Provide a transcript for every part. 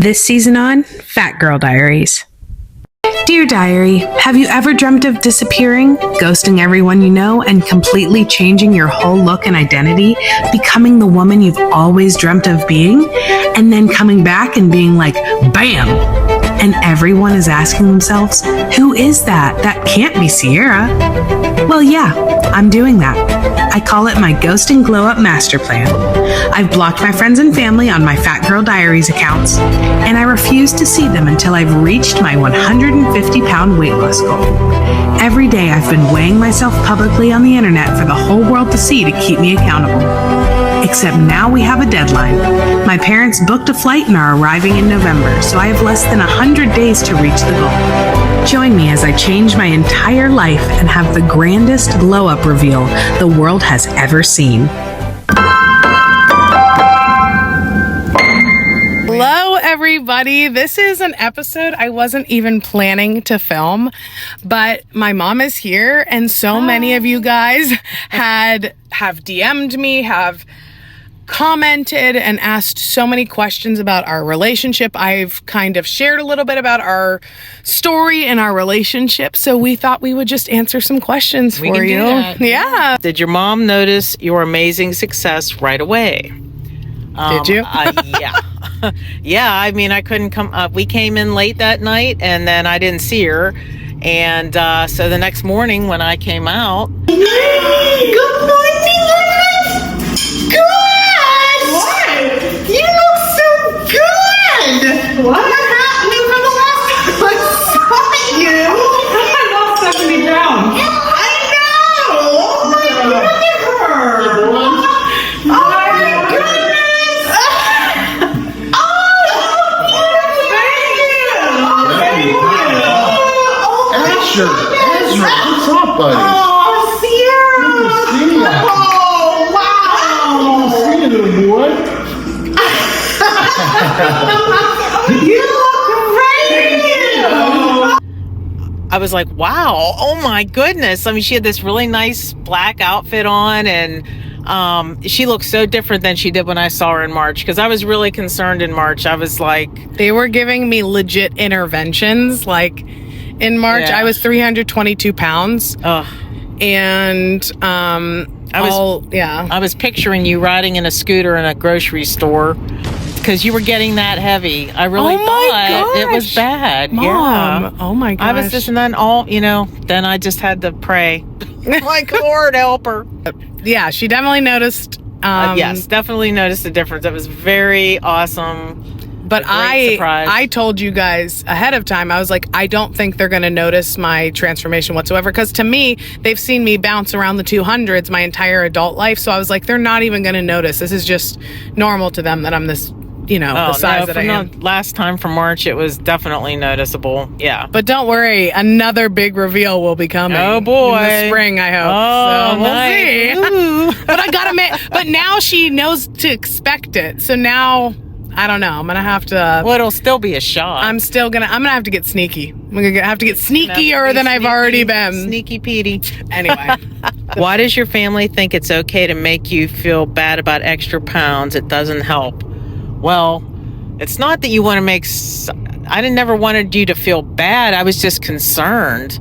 This season on Fat Girl Diaries. Dear Diary, have you ever dreamt of disappearing, ghosting everyone you know, and completely changing your whole look and identity, becoming the woman you've always dreamt of being, and then coming back and being like, bam! And everyone is asking themselves, who is that? That can't be Sierra. Well, yeah, I'm doing that. I call it my Ghost and Glow Up Master Plan. I've blocked my friends and family on my Fat Girl Diaries accounts, and I refuse to see them until I've reached my 150-pound weight loss goal. Every day I've been weighing myself publicly on the internet for the whole world to see to keep me accountable. Except now we have a deadline. My parents booked a flight and are arriving in November, so I have less than 100 days to reach the goal. Join me as I change my entire life and have the grandest glow-up reveal the world has ever seen. Hello, everybody. This is an episode I wasn't even planning to film, but my mom is here, and so many of you guys have DM'd me, have commented and asked so many questions about our relationship. I've kind of shared a little bit about our story and our relationship, so we thought we would just answer some questions for you. Yeah. Did your mom notice your amazing success right away? Did you? Yeah. Yeah, I mean, I couldn't come up. We came in late that night, and then I didn't see her. And so the next morning when I came out... Good morning, good! What? You look so good! What happened from the last time I saw you? I lost 70 pounds. I know! Oh my God, look at her! Oh my goodness! Ezra, what's up, buddy? Oh, Sierra! Good to see ya. Oh, wow! Good to see you, little boy. You look great! I was like, wow, oh my goodness. I mean, she had this really nice black outfit on, and she looked so different than she did when I saw her in March, because I was really concerned in March. I was like... They were giving me legit interventions, like... In March, Yeah. I was 322 pounds. Ugh. And I was picturing you riding in a scooter in a grocery store because you were getting that heavy. I really thought it was bad. Mom. Yeah. Oh my gosh. I was just, and then then I just had to pray. Like, Lord, help her. Yeah, she definitely noticed. Yes, definitely noticed the difference. It was very awesome. But surprise. I told you guys ahead of time, I was like, I don't think they're going to notice my transformation whatsoever. Because to me, they've seen me bounce around the 200s my entire adult life. So I was like, they're not even going to notice. This is just normal to them that I'm this, the size that I am. Last time from March, it was definitely noticeable. Yeah. But don't worry, another big reveal will be coming. Oh, boy. In the spring, I hope. Oh, so we'll see. But I got to but now she knows to expect it. So now... I don't know. I'm going to have to... Well, it'll still be a shot. I'm going to have to get sneaky. I'm going to have to get sneakier than I've already been. Sneaky Petey. Anyway. Why does your family think it's okay to make you feel bad about extra pounds? It doesn't help. Well, it's not that you want to make... I never wanted you to feel bad. I was just concerned.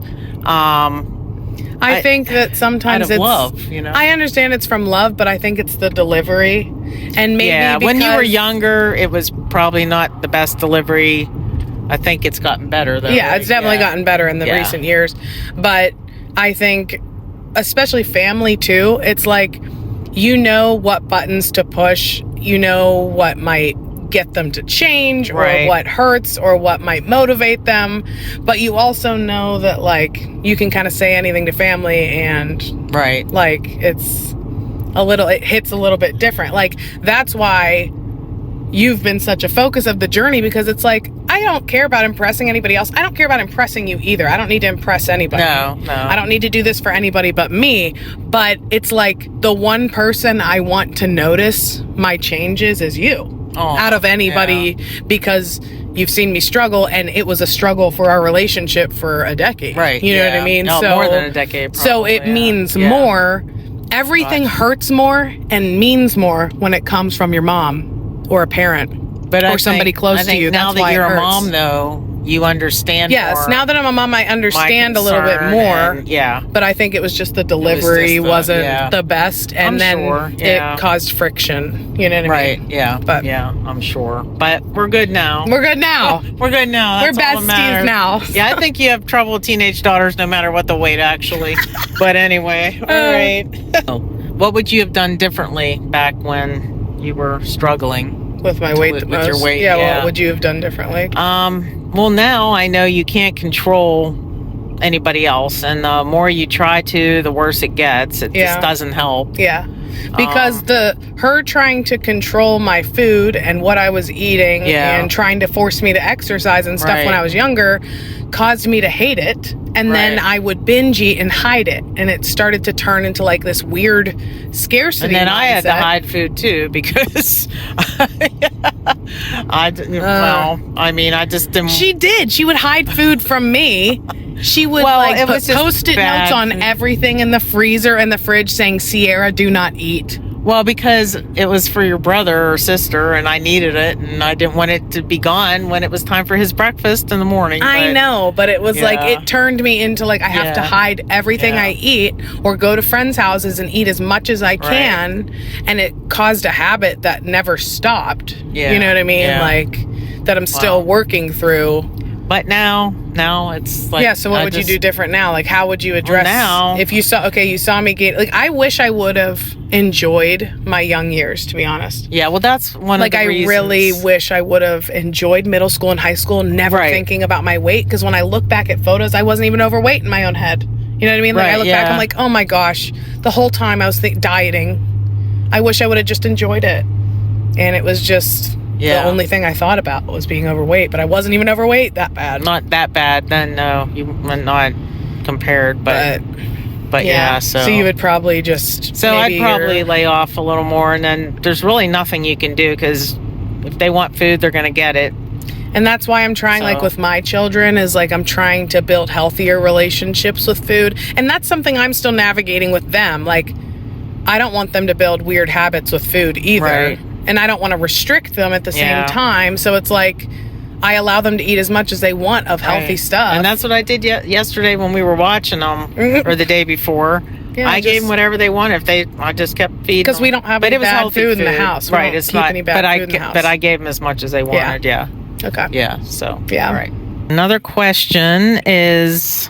I think that sometimes it's love, I understand it's from love, but I think it's the delivery. And maybe when you were younger, it was probably not the best delivery. I think it's gotten better, though. Yeah, it's definitely gotten better in the recent years. But I think, especially family, too, it's like, what buttons to push. What might get them to change, or what hurts, or what might motivate them. But you also know that, like, you can kind of say anything to family, and like, it hits a little bit different. Like, that's why you've been such a focus of the journey, because it's like, I don't care about impressing anybody else. I don't care about impressing you either. I don't need to impress anybody. No. I don't need to do this for anybody but me. But it's like, the one person I want to notice my changes is you. Out of anybody, because you've seen me struggle, and it was a struggle for our relationship for a decade. Right. You know what I mean? No, more than a decade, probably. So it means more. Everything hurts more and means more when it comes from your mom or a parent. But or somebody close to you. Now That's that why you're it a hurts. mom, though, you understand. Yes, more now that I'm a mom, I my understand a little bit concern, more. and, yeah. But I think it was just the delivery wasn't yeah. the best, and I'm then sure, yeah. it caused friction. You know what I Right, mean? yeah. But yeah, I'm sure. But we're good now. we're good now. We're good now. We're That's all that besties matters. now. Yeah, I think you have trouble with teenage daughters no matter what the weight, actually. But anyway, all right. What would you have done differently back when you were struggling? With my weight, With your weight, yeah. yeah. What would you have done differently? Well, now I know you can't control anybody else, and the more you try to, the worse it gets. It just doesn't help. Yeah. Because her trying to control my food and what I was eating and trying to force me to exercise and stuff when I was younger caused me to hate it. And then I would binge eat and hide it. And it started to turn into like this weird scarcity. And then I had to mindset. hide food too because I just didn't. She did. She would hide food from me. She would it was put just Post-it bad. notes on everything in the freezer and the fridge saying, Sierra, do not eat. Well, because it was for your brother or sister, and I needed it, and I didn't want it to be gone when it was time for his breakfast in the morning. I know, but it was like, Yeah. it turned me into like, I have to hide everything I eat or go to friends' houses and eat as much as I can. And it caused a habit that never stopped. Yeah. You know what I mean? Yeah. Like, that I'm still working through. But now it's like... So what would you do different now? Like, how would you address... now... If you saw me gain... Like, I wish I would have enjoyed my young years, to be honest. Yeah, well, that's one of the reasons. Like, I really wish I would have enjoyed middle school and high school, never thinking about my weight. Because when I look back at photos, I wasn't even overweight in my own head. You know what I mean? Like, I look back, I'm like, oh my gosh. The whole time I was dieting. I wish I would have just enjoyed it. And it was just... The only thing I thought about was being overweight, but I wasn't even overweight that bad. Not that bad, then no, you were not compared, but yeah. So you would probably just. So I'd probably lay off a little more, and then there's really nothing you can do because if they want food, they're going to get it. And that's why I'm trying, like with my children, is like I'm trying to build healthier relationships with food, and that's something I'm still navigating with them. Like, I don't want them to build weird habits with food either. Right. And I don't want to restrict them at the same time. So it's like I allow them to eat as much as they want of healthy stuff. And that's what I did yesterday when we were watching them, or the day before. I gave them whatever they wanted. I just kept feeding because we don't have any bad food in the house. We don't keep any bad food in the house. But I gave them as much as they wanted. Yeah. Okay. Yeah. So. Yeah. All right. Another question is: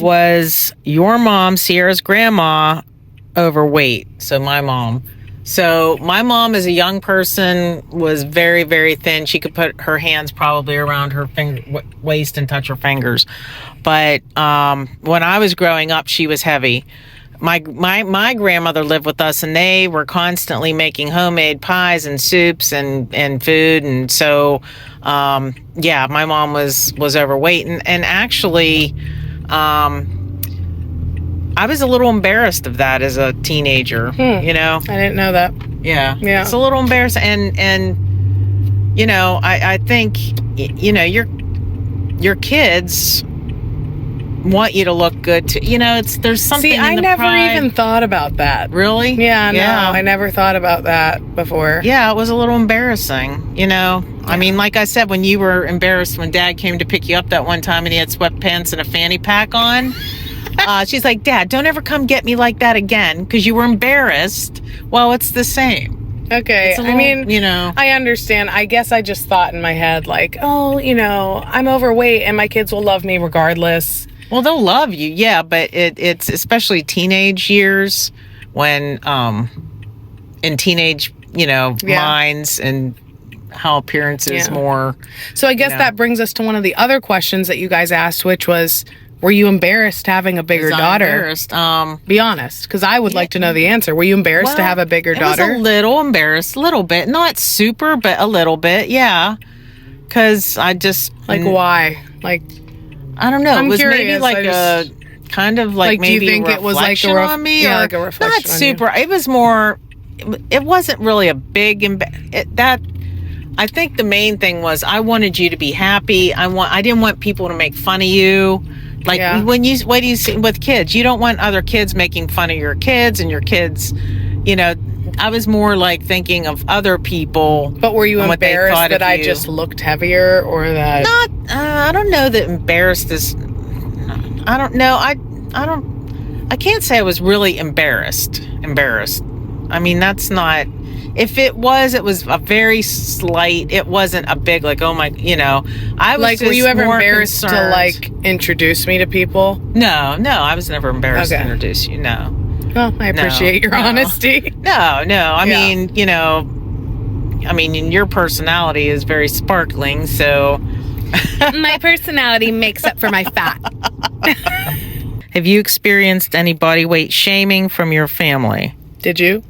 was your mom, Sierra's grandma, overweight? So my mom. So my mom, as a young person, was very, very thin. She could put her hands probably around her waist and touch her fingers. But when I was growing up, she was heavy. My grandmother lived with us, and they were constantly making homemade pies and soups and food. And so, my mom was overweight. And actually... I was a little embarrassed of that as a teenager, you know? I didn't know that. Yeah. It's a little embarrassing. And you know, I think, you know, your kids want you to look good too. You know, there's something in I the never pride. even thought about that. Really? Yeah, no, I never thought about that before. Yeah, it was a little embarrassing, you know? I mean, like I said, when you were embarrassed when Dad came to pick you up that one time and he had sweatpants and a fanny pack on... she's like, Dad, don't ever come get me like that again because you were embarrassed. Well, it's the same. Okay. I mean, you know, I understand. I guess I just thought in my head, like, oh, you know, I'm overweight and my kids will love me regardless. Well, they'll love you. Yeah. But it's especially teenage years when in teenage, you know, minds and how appearance is more. So I guess that brings us to one of the other questions that you guys asked, which was, were you embarrassed having a bigger daughter? Embarrassed. Be honest, because I would like to know the answer. Were you embarrassed to have a bigger daughter? I was a little embarrassed, a little bit. Not super, but a little bit, yeah. Because I just... Like, why? Like, I don't know. I'm it was curious. maybe like a... Kind of like maybe do you think a it was like a on me? Yeah, or like a reflection not on super. you. It was more... It wasn't really a big... I think the main thing was I wanted you to be happy. I didn't want people to make fun of you. Like what do you see with kids? You don't want other kids making fun of your kids and your kids, you know, more like thinking of other people. But were you and what they embarrassed thought that of I you. just looked heavier, or that? Not, I don't know that embarrassed is, I don't know. I can't say I was really embarrassed. I mean, that's not, if it was a very slight, it wasn't a big, like, oh my, you know, I was Like, just were you ever more embarrassed to, concerned. like, introduce me to people? No, I was never embarrassed to Okay. introduce you, no. Well, I appreciate your honesty. No, I Yeah. mean, you know, your personality is very sparkling, so. My personality makes up for my fat. Have you experienced any body weight shaming from your family? Did you?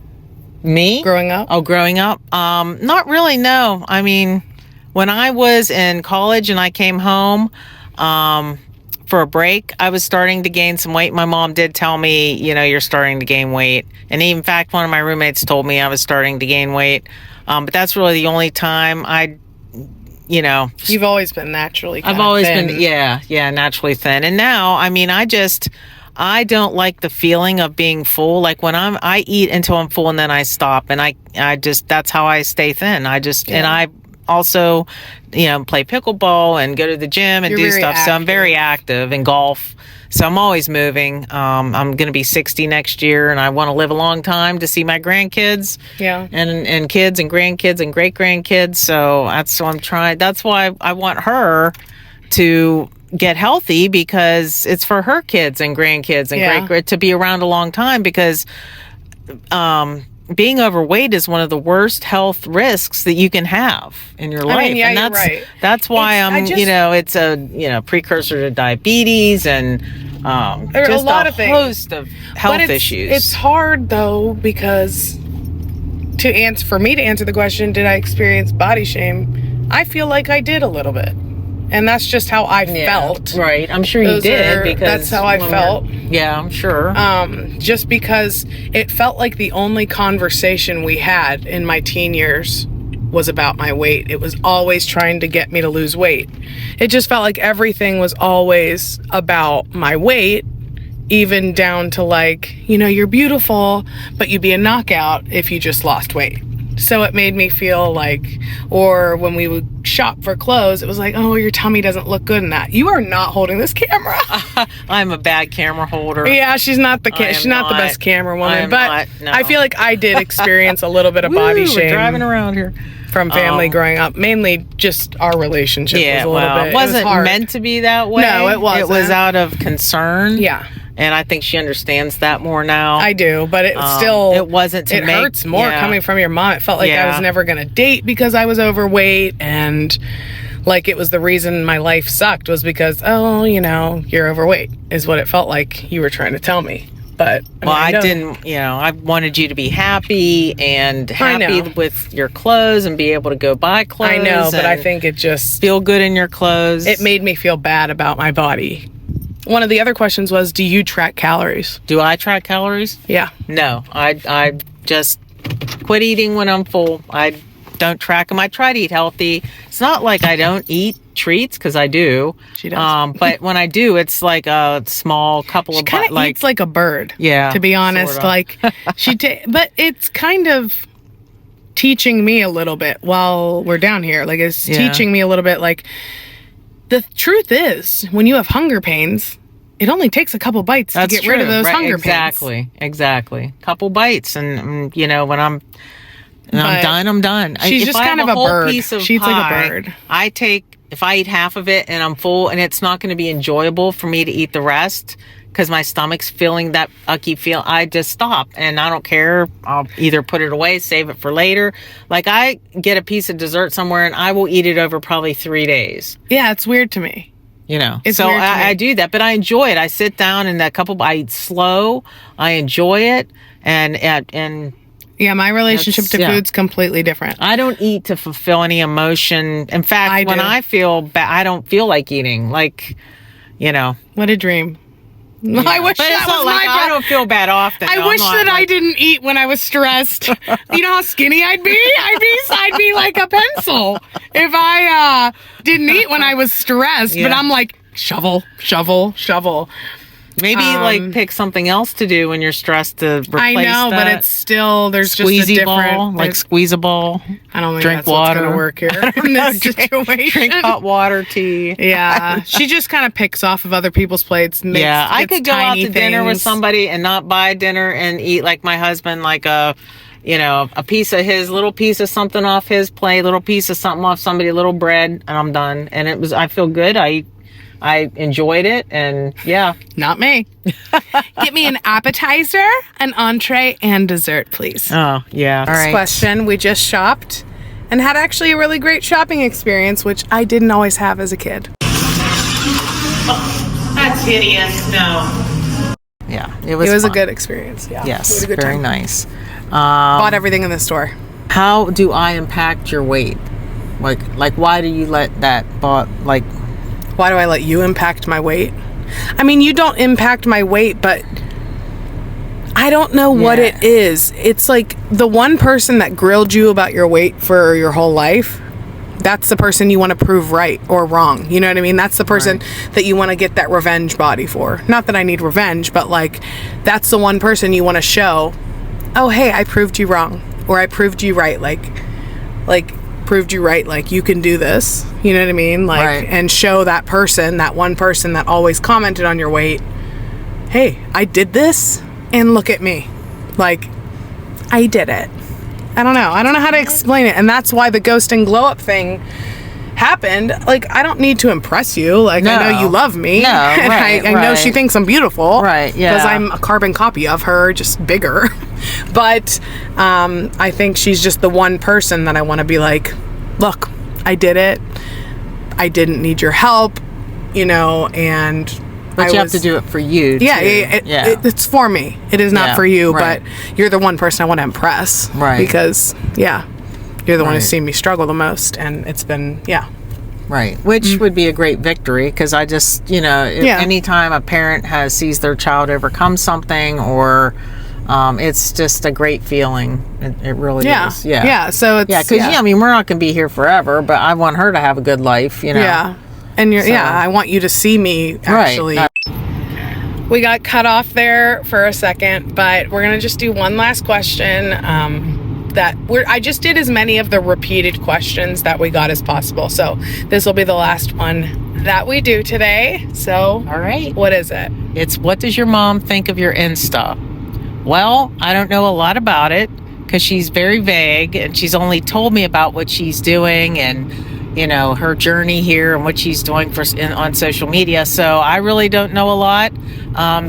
Me? Growing up? Oh, growing up? Not really, no. I mean, when I was in college and I came home for a break, I was starting to gain some weight. My mom did tell me, you know, you're starting to gain weight. And in fact, one of my roommates told me I was starting to gain weight. But that's really the only time You've always been naturally I've always thin. been, naturally thin. And now, I mean, I don't like the feeling of being full. Like when I eat until I'm full and then I stop. And I just, that's how I stay thin. And I also, play pickleball and go to the gym and You're do very stuff. So I'm active. very active in golf. So I'm always moving. I'm going to be 60 next year and I want to live a long time to see my grandkids. Yeah. And kids and grandkids and great grandkids. So that's what I'm trying. That's why I want her to get healthy, because it's for her kids and grandkids and great to be around a long time, because being overweight is one of the worst health risks that you can have in your life. I mean, yeah, and you're right. That's why it's a precursor to diabetes and just a lot of things. host of health issues. It's hard though, because for me to answer the question, did I experience body shame? I feel like I did a little bit. And that's just how I felt. Right. I'm sure you did, because that's how I felt. Yeah, I'm sure. Just because it felt like the only conversation we had in my teen years was about my weight. It was always trying to get me to lose weight. It just felt like everything was always about my weight, even down to like, you're beautiful, but you'd be a knockout if you just lost weight. So it made me feel like, or when we would shop for clothes, it was like, oh, your tummy doesn't look good in that. You are not holding this camera. I'm a bad camera holder. Yeah, she's not the best camera woman, but I feel like I did experience a little bit of body shame. We're driving around here. From family growing up, mainly just our relationship was a little bit. It wasn't hard. meant to be that way. No, it wasn't. It was out of concern. Yeah. And I think she understands that more now. I do, but it still... It wasn't to it make... hurts more coming from your mom. It felt like I was never going to date because I was overweight, and like it was the reason my life sucked was because, you're overweight, is what it felt like you were trying to tell me. But I didn't, I wanted you to be happy and happy with your clothes and be able to go buy clothes. I know, but I think it just... feel good in your clothes. It made me feel bad about my body. One of the other questions was, do you track calories? Do I track calories? Yeah. No, I just quit eating when I'm full. I don't track them. I try to eat healthy. It's not like I don't eat treats, because I do. She does. But when I do, it's like a small couple She of... kind of eats like a bird. Yeah. To be honest. Sorta. Like, but it's kind of teaching me a little bit while we're down here. Like, it's teaching me a little bit, like... The truth is, when you have hunger pains, it only takes a couple bites to get rid of those hunger pains. Exactly. Couple bites, and when I'm done, I'm done. She's just kind of a bird. Piece of she eats like pie, a bird. If I eat half of it and I'm full, and it's not going to be enjoyable for me to eat the rest because my stomach's feeling that ucky feel, I just stop, and I don't care. I'll either put it away, save it for later. Like, I get a piece of dessert somewhere and I will eat it over probably 3 days. Yeah, it's weird to me. It's so weird to me. I do that, but I enjoy it. I sit down and I eat slow. I enjoy it, and yeah, my relationship to food's completely different. I don't eat to fulfill any emotion. In fact, when I feel bad, I don't feel like eating. Like, What a dream. Yeah. I wish but that it's was not like my I don't feel bad often. I wish that I didn't eat when I was stressed. You know how skinny I'd be? I'd be like a pencil if I didn't eat when I was stressed. Yeah. But I'm like, shovel. Maybe like pick something else to do when you're stressed to replace I know, that. but it's still there's just a Squeezy different ball, like squeeze a ball. I don't think drink that's water. what's gonna work here in this situation. Drink hot water, tea. Yeah, she just kind of picks off of other people's plates. I could go out to things. dinner with somebody and not buy dinner and eat like my husband, like a piece of his, little piece of something off his plate, little piece of something off somebody, a little bread, and I'm done. And I feel good. I enjoyed it, and yeah. Not me. Get me an appetizer, an entree, and dessert, please. Oh, yeah. All Next right. question. We just shopped and had actually a really great shopping experience, which I didn't always have as a kid. That's hideous. No. Yeah, it was a fun. good experience. Yeah. Yes, We had a good very time. nice. Bought everything in the store. How do I impact your weight? Like why do you let that Why do I let you impact my weight? I mean, you don't impact my weight, but I don't know what it is. It's like the one person that grilled you about your weight for your whole life, that's the person you want to prove right or wrong. You know what I mean? That's the person that you want to get that revenge body for. Not that I need revenge, but like that's the one person you want to show, oh, hey, I proved you wrong, or I proved you right. Like proved you right, like you can do this, you know what I mean, like and show that person, that one person that always commented on your weight, hey, I did this and look at me, like I did it. I don't know how to explain it, and that's why the ghost and glow up thing happened. Like I don't need to impress you, like I know you love me, and I know she thinks I'm beautiful, because I'm a carbon copy of her, just bigger. But I think she's just the one person that I want to be like, look, I did it. I didn't need your help, and But you have to do it for you, too. It's for me. It is not for you, but you're the one person I want to impress. Right. Because, you're the one who's seen me struggle the most, and it's been, Right. Which would be a great victory, because I just, anytime a parent sees their child overcome something, or it's just a great feeling. It really is. Yeah. Yeah. So it's, because, I mean, we're not going to be here forever, but I want her to have a good life, Yeah. And I want you to see me actually. We got cut off there for a second, but we're going to just do one last question. I just did as many of the repeated questions that we got as possible. So this will be the last one that we do today. So, all right. What is it? It's, what does your mom think of your Insta? Well, I don't know a lot about it because she's very vague, and she's only told me about what she's doing and, her journey here and what she's doing on social media. So I really don't know a lot.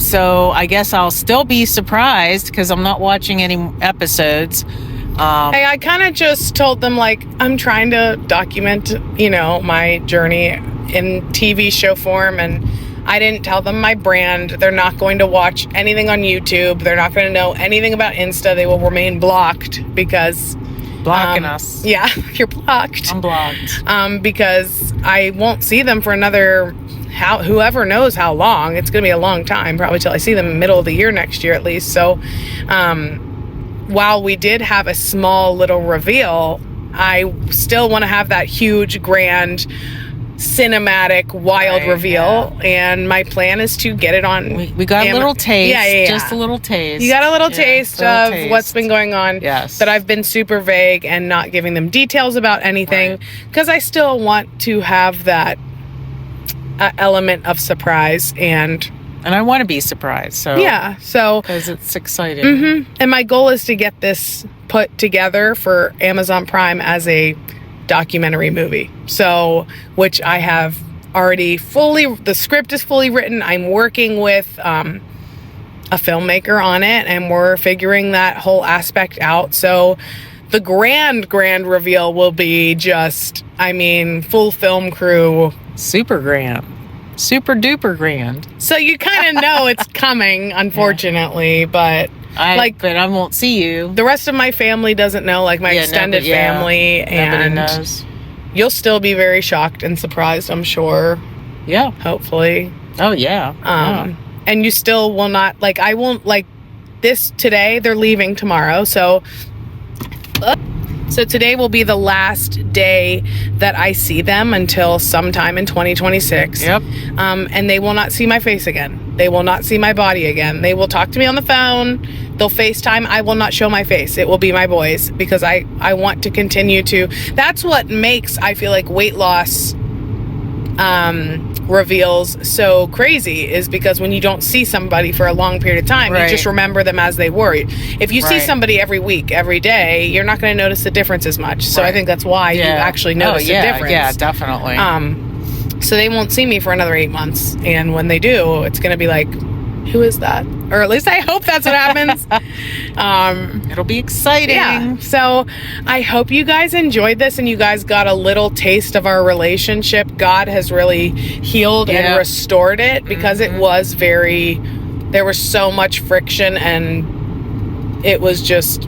So I guess I'll still be surprised because I'm not watching any episodes. Hey, I kind of just told them, like, I'm trying to document, my journey in TV show form, and I didn't tell them my brand. They're not going to watch anything on YouTube. They're not going to know anything about Insta. They will remain blocked because... Blocking us. Yeah, you're blocked. I'm blocked. Because I won't see them for another... whoever knows how long. It's going to be a long time, probably till I see them in the middle of the year next year at least. So, while we did have a small little reveal, I still want to have that huge, grand, cinematic, wild reveal. And my plan is to get it on. We got a little taste. Just a little taste. You got a little taste of what's been going on. Yes. But I've been super vague and not giving them details about anything because I still want to have that element of surprise, and I want to be surprised. So because it's exciting. Mm-hmm. And my goal is to get this put together for Amazon Prime as a documentary movie. So, which I have already the script is fully written. I'm working with a filmmaker on it, and we're figuring that whole aspect out. So the grand reveal will be just, full film crew. Super grand. Super duper grand. So you kind of know it's coming, unfortunately, but I won't see you. The rest of my family doesn't know, like my extended family, and nobody knows. You'll still be very shocked and surprised, I'm sure. Yeah. Hopefully. Oh, yeah. And you still will not, I won't, this today, they're leaving tomorrow, so So today will be the last day that I see them until sometime in 2026. Yep. And they will not see my face again. They will not see my body again. They will talk to me on the phone. They'll FaceTime. I will not show my face. It will be my boys, because I want to continue to. That's what makes, I feel like, weight loss reveals so crazy, is because when you don't see somebody for a long period of time, you just remember them as they were. If you see somebody every week, every day, you're not going to notice the difference as much. So I think that's why you actually notice the difference. Yeah, definitely. So they won't see me for another 8 months, and when they do, it's going to be like, who is that? Or at least I hope that's what happens. It'll be exciting. Yeah. So I hope you guys enjoyed this and you guys got a little taste of our relationship. God has really healed and restored it, because it was there was so much friction, and it was just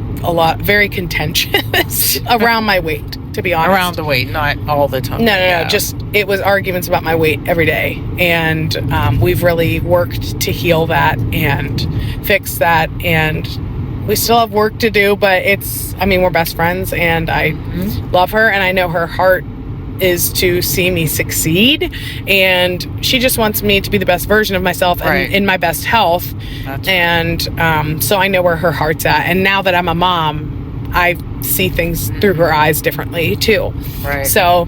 very contentious around my weight, to be honest. Around the weight, not all the time. No. Just, it was arguments about my weight every day. And we've really worked to heal that and fix that. And we still have work to do, but we're best friends, and I love her, and I know her heart is to see me succeed, and she just wants me to be the best version of myself and in my best health. So I know where her heart's at. And now that I'm a mom, I see things through her eyes differently too. Right. So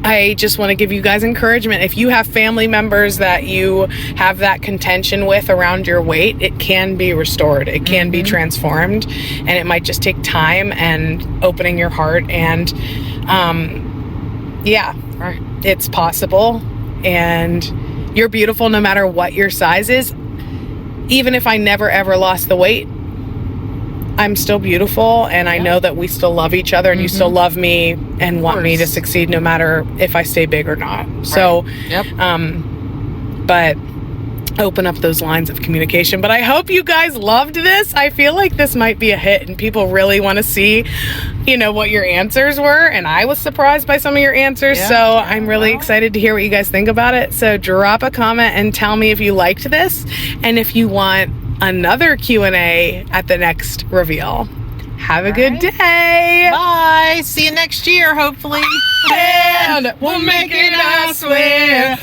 I just want to give you guys encouragement. If you have family members that you have that contention with around your weight, it can be restored. It can be transformed, and it might just take time and opening your heart. And it's possible, and you're beautiful no matter what your size is. Even if I never ever lost the weight, I'm still beautiful, and I know that we still love each other, and you still love me and want me to succeed no matter if I stay big or not. So, but open up those lines of communication. But I hope you guys loved this. I feel like this might be a hit, and people really want to see, what your answers were. And I was surprised by some of your answers. I'm really excited to hear what you guys think about it. So drop a comment and tell me if you liked this, and if you want another Q&A at the next reveal. Have a good day. Bye. See you next year, hopefully. And we'll make it, I swear.